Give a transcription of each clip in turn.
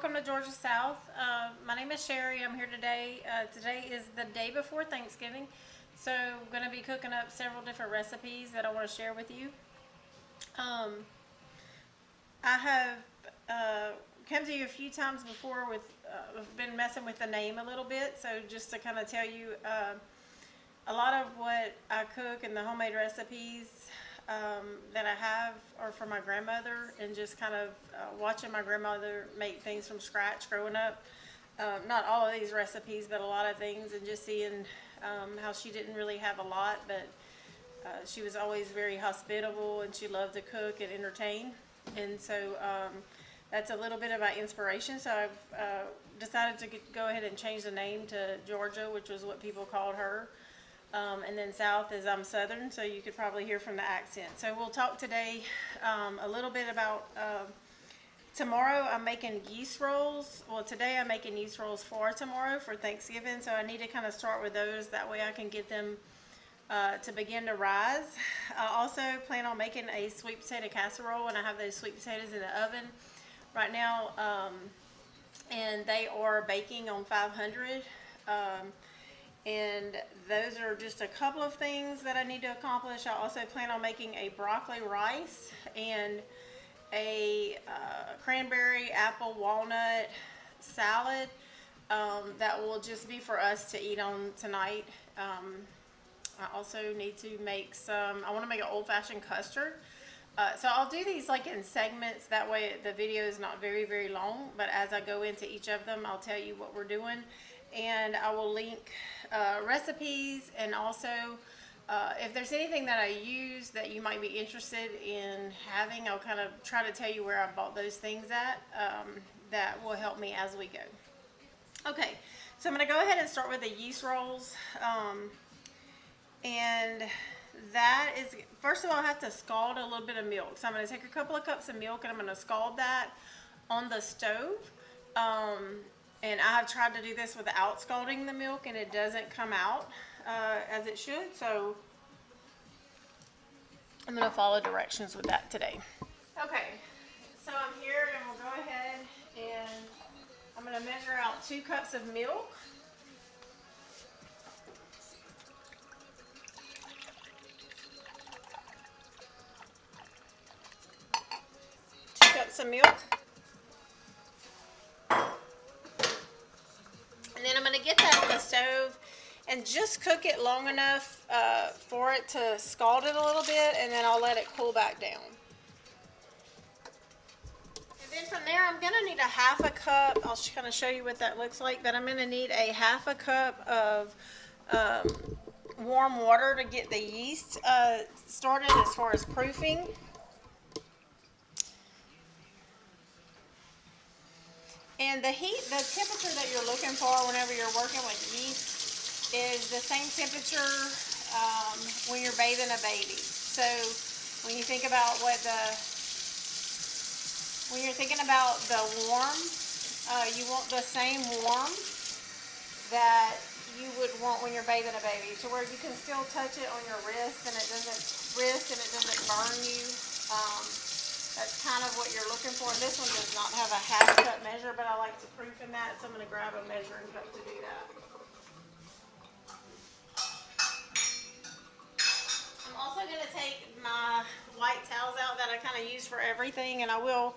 welcome to Georgia South. My name is Sherry. I'm here today. Today is the day before Thanksgiving, so I'm going to be cooking up several different recipes that I want to share with you. I have come to you a few times before with, I've been messing with the name a little bit, so just to kind of tell you, a lot of what I cook and the homemade recipes that I have are from my grandmother, and just kind of watching my grandmother make things from scratch growing up. Not all of these recipes, but a lot of things, and just seeing how she didn't really have a lot, but she was always very hospitable, and she loved to cook and entertain. And so that's a little bit of my inspiration. So I've decided to go ahead and change the name to Georgia, which was what people called her. And then South is I'm Southern, so you could probably hear from the accent. So we'll talk today a little bit about tomorrow I'm making yeast rolls. Well, today I'm making yeast rolls for tomorrow for Thanksgiving, so I need to kind of start with those. That way I can get them to begin to rise. I also plan on making a sweet potato casserole, and I have those sweet potatoes in the oven right now, and they are baking on 500. And those are just a couple of things that I need to accomplish. I also plan on making a broccoli rice and a cranberry, apple, walnut salad that will just be for us to eat on tonight. I also need to make I want to make an old-fashioned custard. So I'll do these like in segments, that way the video is not very, very long, but as I go into each of them, I'll tell you what we're doing. And I will link recipes, and also if there's anything that I use that you might be interested in having, I'll kind of try to tell you where I bought those things at. That will help me as we go. Okay, so I'm going to go ahead and start with the yeast rolls. And that is, first of all, I have to scald a little bit of milk. So I'm going to take a couple of cups of milk, and I'm going to scald that on the stove. And I have tried to do this without scalding the milk, and it doesn't come out as it should. So I'm going to follow directions with that today. Okay, so I'm here, and we'll go ahead and I'm going to measure out 2 cups of milk. Some milk, and then I'm going to get that on the stove and just cook it long enough for it to scald it a little bit, and then I'll let it cool back down. And then from there I'm going to need a half a cup. I'll kind of show you what that looks like, but I'm going to need a half a cup of warm water to get the yeast started as far as proofing. And the temperature that you're looking for whenever you're working with yeast is the same temperature when you're bathing a baby. So when you think about when you're thinking about the warm, you want the same warm that you would want when you're bathing a baby, to where you can still touch it on your wrist and it doesn't burn you. That's kind of what you're looking for. And this one does not have a half cup measure, but I like to proof in that, so I'm going to grab a measuring cup to do that. I'm also going to take my white towels out that I kind of use for everything, and I will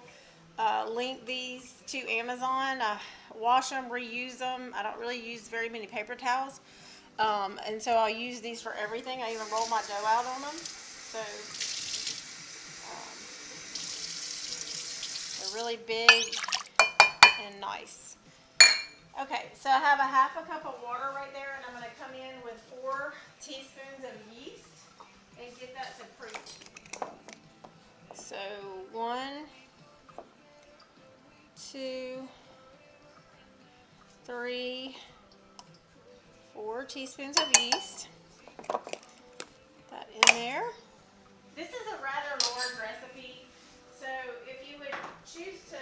link these to Amazon. I wash them, reuse them. I don't really use very many paper towels, and so I'll use these for everything. I even roll my dough out on them. So really big and nice. Okay, so I have a half a cup of water right there, and I'm going to come in with 4 teaspoons of yeast and get that to proof. So 1, 2, 3, 4 teaspoons of yeast. Put that in there. This is a rather large recipe. So if you would choose to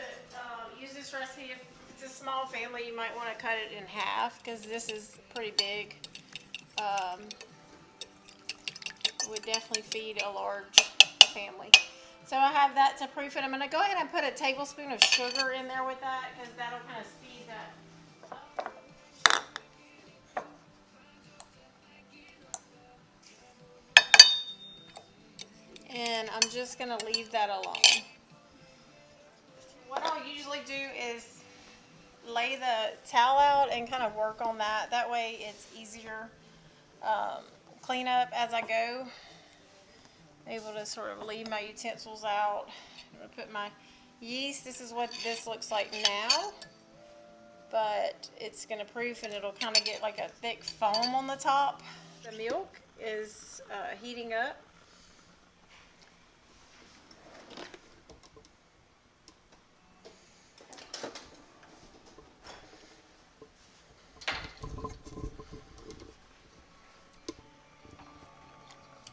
use this recipe, if it's a small family, you might want to cut it in half, because this is pretty big. It would definitely feed a large family. So I have that to proof it. I'm going to go ahead and put a tablespoon of sugar in there with that because that'll kind of speed that. And I'm just going to leave that alone. What I'll usually do is lay the towel out and kind of work on that. That way it's easier clean up as I go. Able to sort of leave my utensils out. I'm going to put my yeast. This is what this looks like now. But it's going to proof and it'll kind of get like a thick foam on the top. The milk is heating up.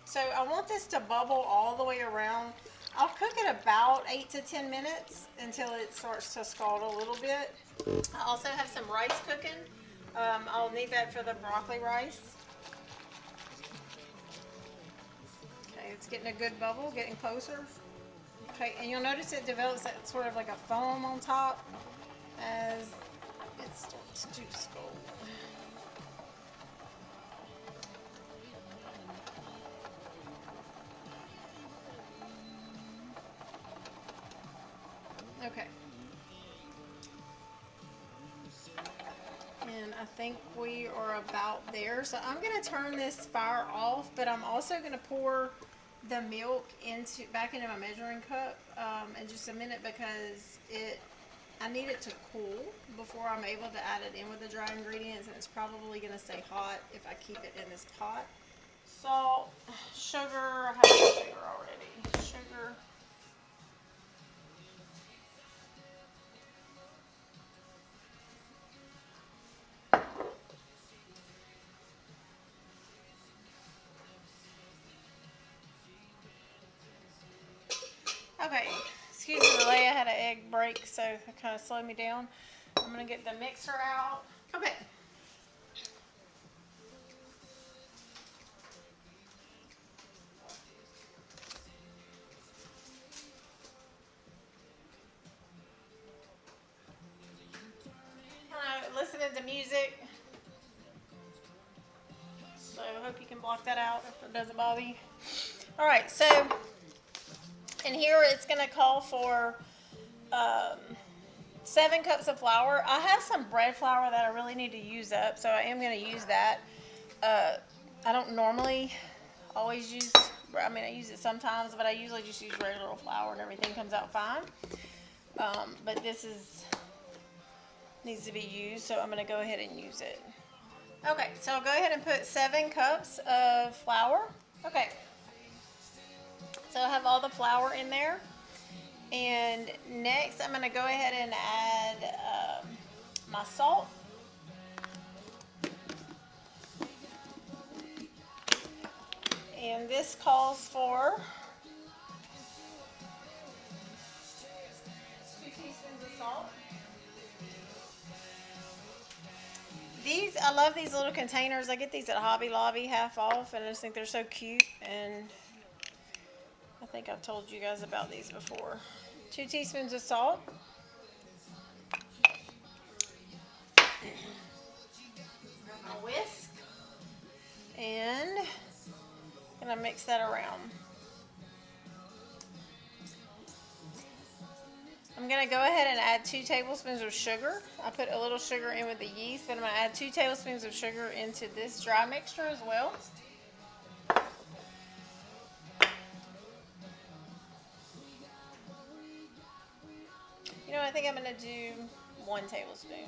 So I want this to bubble all the way around. I'll cook it about 8 to 10 minutes until it starts to scald a little bit. I also have some rice cooking. I'll need that for the broccoli rice. Okay, it's getting a good bubble, getting closer. Okay, and you'll notice it develops that sort of like a foam on top as it starts to scald. Okay. And I think we are about there. So I'm going to turn this fire off, but I'm also going to pour the milk back into my measuring cup in just a minute because I need it to cool before I'm able to add it in with the dry ingredients, and it's probably going to stay hot if I keep it in this pot. Salt, sugar, I have sugar already. Sugar. Okay, excuse the delay, I had an egg break, so it kind of slowed me down. I'm going to get the mixer out. Okay. Listening to music. So I hope you can block that out if it doesn't bother you. Alright, so in here it's going to call for 7 cups of flour. I have some bread flour that I really need to use up, so I am going to use that. I don't normally always use, I mean I use it sometimes, but I usually just use regular flour and everything comes out fine. But this needs to be used, so I'm going to go ahead and use it. Okay, so I'll go ahead and put 7 cups of flour. Okay, so I have all the flour in there. And next I'm going to go ahead and add my salt. And this calls for 2 teaspoons of salt. I love these little containers. I get these at Hobby Lobby half off, and I just think they're so cute. And I think I've told you guys about these before. 2 teaspoons of salt. A whisk. And I'm going to mix that around. I'm going to go ahead and add 2 tablespoons of sugar. I put a little sugar in with the yeast, but I'm going to add 2 tablespoons of sugar into this dry mixture as well. You know, I think I'm going to do 1 tablespoon.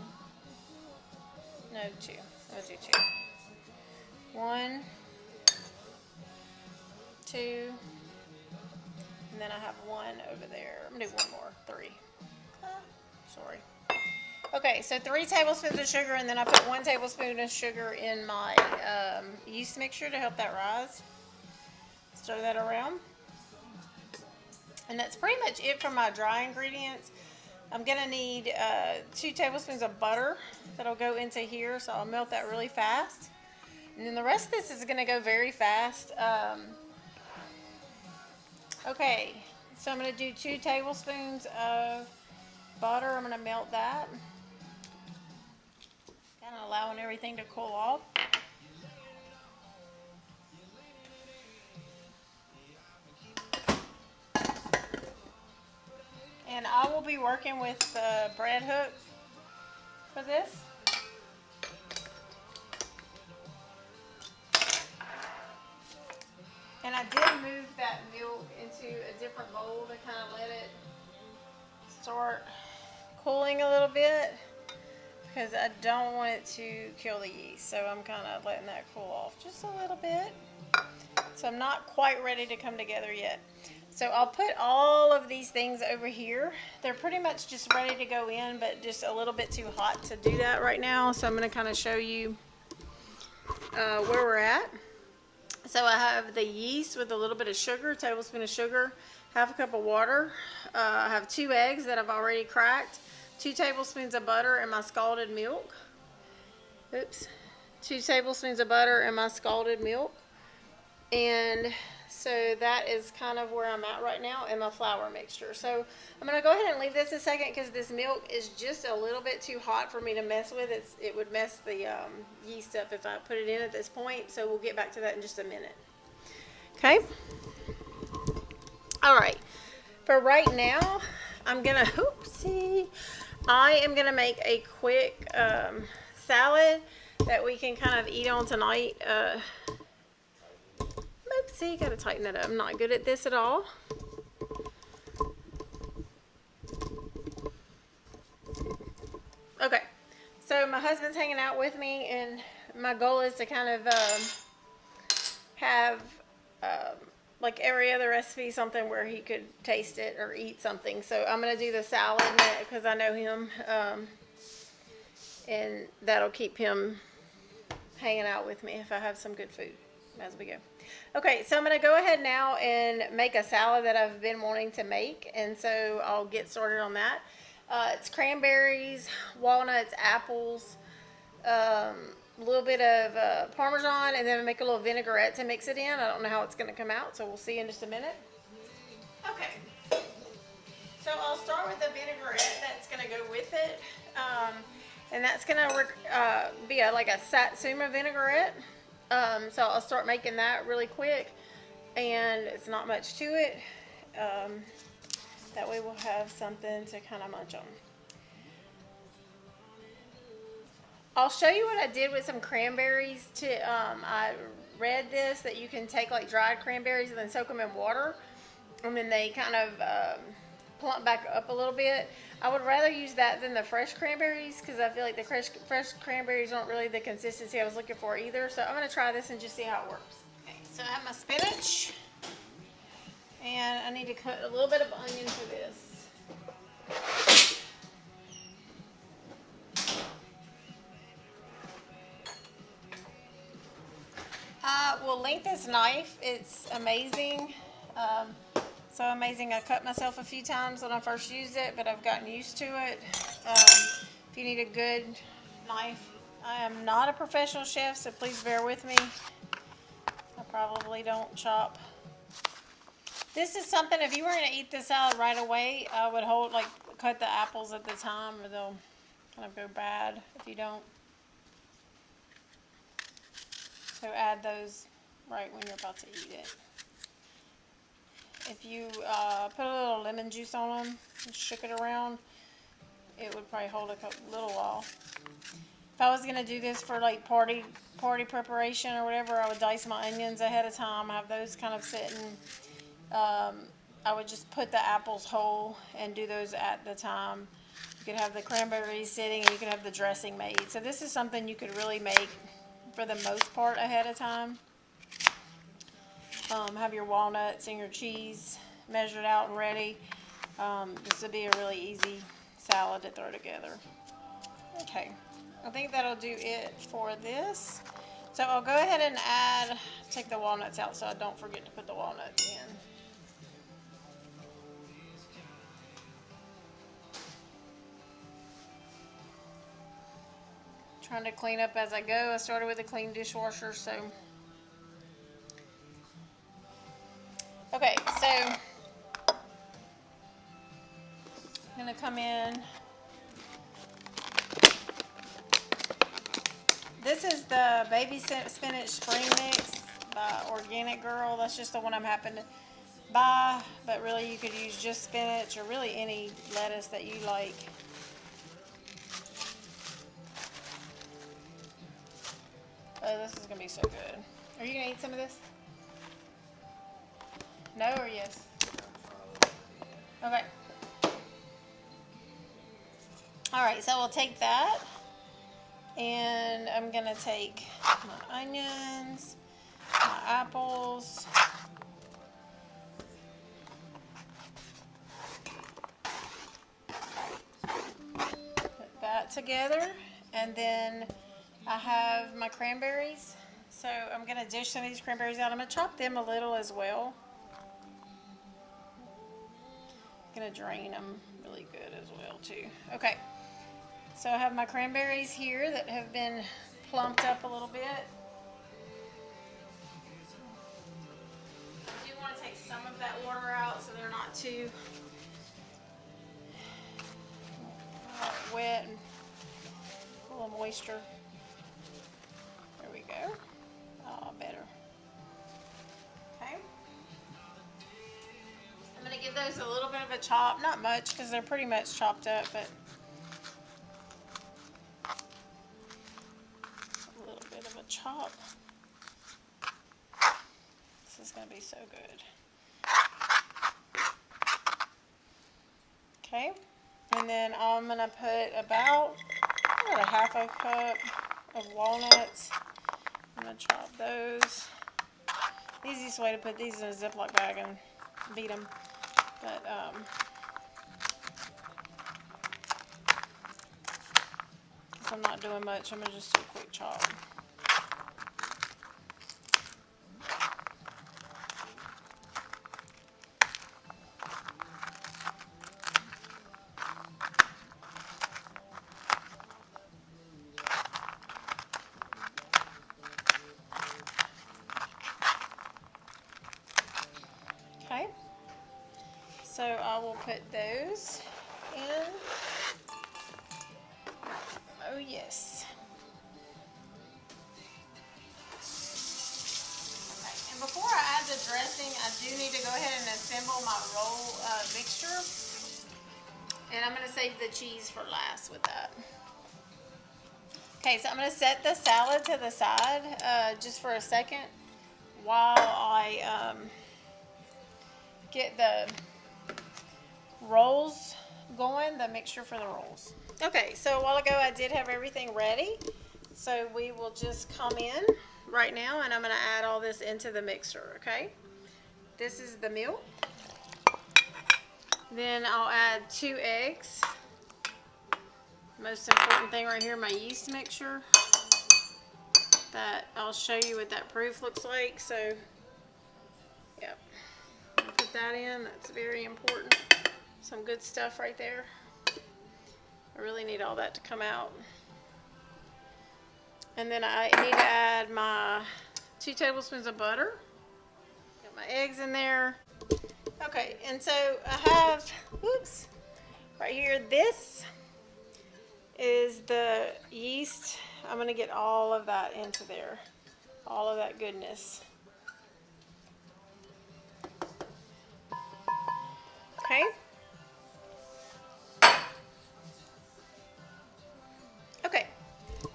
No, 2. I'm going to do 2. 1, 2, and then I have 1 over there. I'm going to do 1 more. 3. Sorry. Okay, so 3 tablespoons of sugar, and then I put 1 tablespoon of sugar in my yeast mixture to help that rise. Stir that around. And that's pretty much it for my dry ingredients. I'm going to need 2 tablespoons of butter that'll go into here, so I'll melt that really fast. And then the rest of this is going to go very fast. Okay, So I'm going to do 2 tablespoons of butter. I'm going to melt that. Kind of allowing everything to cool off. And I will be working with the bread hook for this. And I did move that milk into a different bowl to kind of let it start cooling a little bit, because I don't want it to kill the yeast. So I'm kind of letting that cool off just a little bit. So I'm not quite ready to come together yet. So I'll put all of these things over here. They're pretty much just ready to go in, but just a little bit too hot to do that right now. So I'm going to kind of show you where we're at. So I have the yeast with a little bit of sugar, a tablespoon of sugar, half a cup of water. I have 2 eggs that I've already cracked, 2 tablespoons of butter, and my scalded milk. Oops. 2 tablespoons of butter and my scalded milk. And so that is kind of where I'm at right now in my flour mixture. So I'm going to go ahead and leave this a second because this milk is just a little bit too hot for me to mess with. It would mess the yeast up if I put it in at this point. So we'll get back to that in just a minute. Okay. All right. For right now, I'm going to, I am going to make a quick salad that we can kind of eat on tonight. Oopsie, gotta tighten that up. I'm not good at this at all. Okay, so my husband's hanging out with me, and my goal is to kind of have like every other recipe, something where he could taste it or eat something. So I'm gonna do the salad because I know him, and that'll keep him hanging out with me if I have some good food as we go. Okay, so I'm going to go ahead now and make a salad that I've been wanting to make, and so I'll get started on that. It's cranberries, walnuts, apples, a little bit of Parmesan, and then make a little vinaigrette to mix it in. I don't know how it's going to come out, so we'll see in just a minute. Okay, so I'll start with the vinaigrette that's going to go with it, and that's going to be like a satsuma vinaigrette. So I'll start making that really quick, and it's not much to it. That way we'll have something to kind of munch on. I'll show you what I did with some cranberries. I read this that you can take like dried cranberries and then soak them in water, and then they kind of plump back up a little bit. I would rather use that than the fresh cranberries because I feel like the fresh cranberries aren't really the consistency I was looking for either. So I'm going to try this and just see how it works. Okay, so I have my spinach, and I need to cut a little bit of onion for this. Will link this knife. It's amazing. So amazing. I cut myself a few times when I first used it, but I've gotten used to it. If you need a good knife, I am not a professional chef, so please bear with me. I probably don't chop. This is something, if you were going to eat this salad right away, I would cut the apples at the time, or they'll kind of go bad if you don't. So add those right when you're about to eat it. If you put a little lemon juice on them and shook it around, it would probably hold a little while. If I was going to do this for like party preparation or whatever, I would dice my onions ahead of time. I have those kind of sitting. I would just put the apples whole and do those at the time. You could have the cranberries sitting, and you could have the dressing made. So this is something you could really make for the most part ahead of time. Have your walnuts and your cheese measured out and ready. This would be a really easy salad to throw together. Okay, I think that'll do it for this. So I'll go ahead and take the walnuts out so I don't forget to put the walnuts in. Trying to clean up as I go. I started with a clean dishwasher, so. Okay, so gonna come in. This is the baby spinach spring mix by Organic Girl. That's just the one I'm happening to buy, but really you could use just spinach or really any lettuce that you like. Oh, this is gonna be so good. Are you gonna eat some of this? No or yes? Okay. Alright, so we'll take that. And I'm gonna take my onions, my apples, put that together, and then I have my cranberries. So I'm gonna dish some of these cranberries out. I'm gonna chop them a little as well. I'm gonna drain them really good as well too. Okay. So I have my cranberries here that have been plumped up a little bit. I do want to take some of that water out so they're not too wet and full of moisture. There we go. Oh, better. Okay. I'm going to give those a little bit of a chop. Not much because they're pretty much chopped up, but chop. This is going to be so good. Okay, and then I'm going to put about a half a cup of walnuts. I'm going to chop those. The easiest way to put these in a Ziploc bag and beat them. But since I'm not doing much, I'm going to just do a quick chop. Okay, so I will put those in. Oh yes. Okay, and before I add the dressing, I do need to go ahead and assemble my roll mixture. And I'm going to save the cheese for last with that. Okay, so I'm going to set the salad to the side just for a second while I get the rolls going, the mixture for the rolls. Okay, so a while ago I did have everything ready. So we will just come in right now and I'm going to add all this into the mixer, okay? This is the milk. Then I'll add 2 eggs. Most important thing right here, my yeast mixture. That I'll show you what that proof looks like. So, yep. Put that in. That's very important. Some good stuff right there. I really need all that to come out. And then I need to add my 2 tablespoons of butter. Got my eggs in there. Okay, and so I have, whoops, right here, this is the yeast. I'm going to get all of that into there, all of that goodness. Okay. Okay,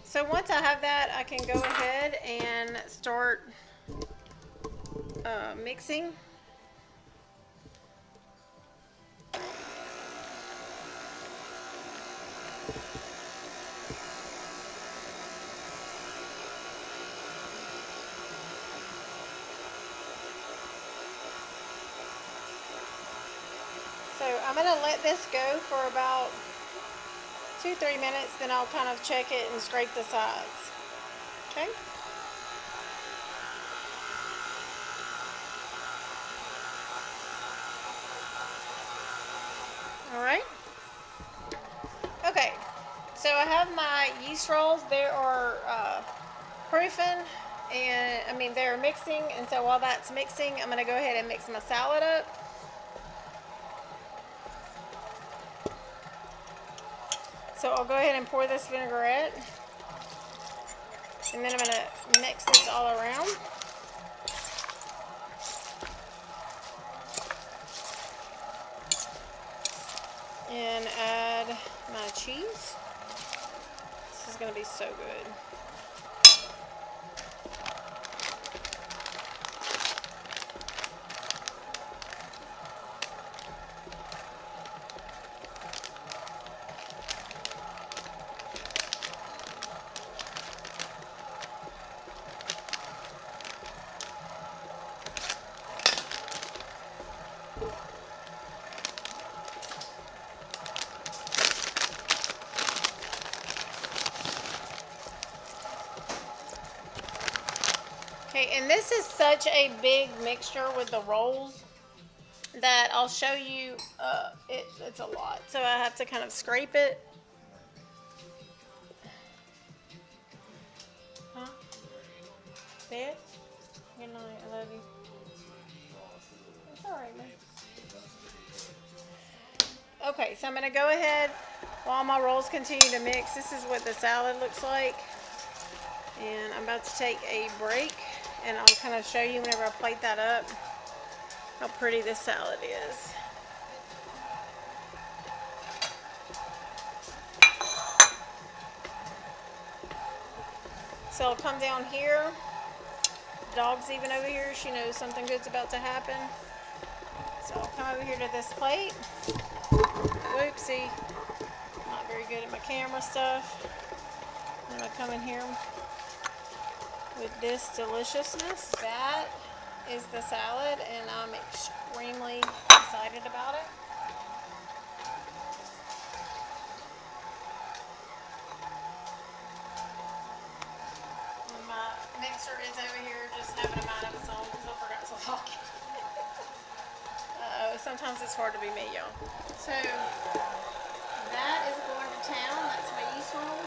so once I have that, I can go ahead and start mixing. So I'm going to let this go for about 2-3 minutes, then I'll kind of check it and scrape the sides. Okay? Alright. Okay, so I have my yeast rolls. They are proofing, and they're mixing, and so while that's mixing, I'm going to go ahead and mix my salad up. So I'll go ahead and pour this vinaigrette. And then I'm going to mix this all around. And add my cheese. This is going to be so good. Okay, and this is such a big mixture with the rolls that I'll show you, it's a lot. So I have to kind of scrape it. Huh? Dad? Good night, I love you. It's alright, man. Okay, so I'm going to go ahead while my rolls continue to mix. This is what the salad looks like. And I'm about to take a break, and I'll kind of show you whenever I plate that up how pretty this salad is. So I'll come down here. The dog's even over here. She knows something good's about to happen. So I'll come over here to this plate. Whoopsie. Not very good at my camera stuff. I'm going to come in here with this deliciousness. That is the salad, and I'm extremely excited about it. And my mixer is over here just having a mind of its own because I forgot to lock it. Sometimes it's hard to be me, y'all. So that is going to town. That's my yeast roll.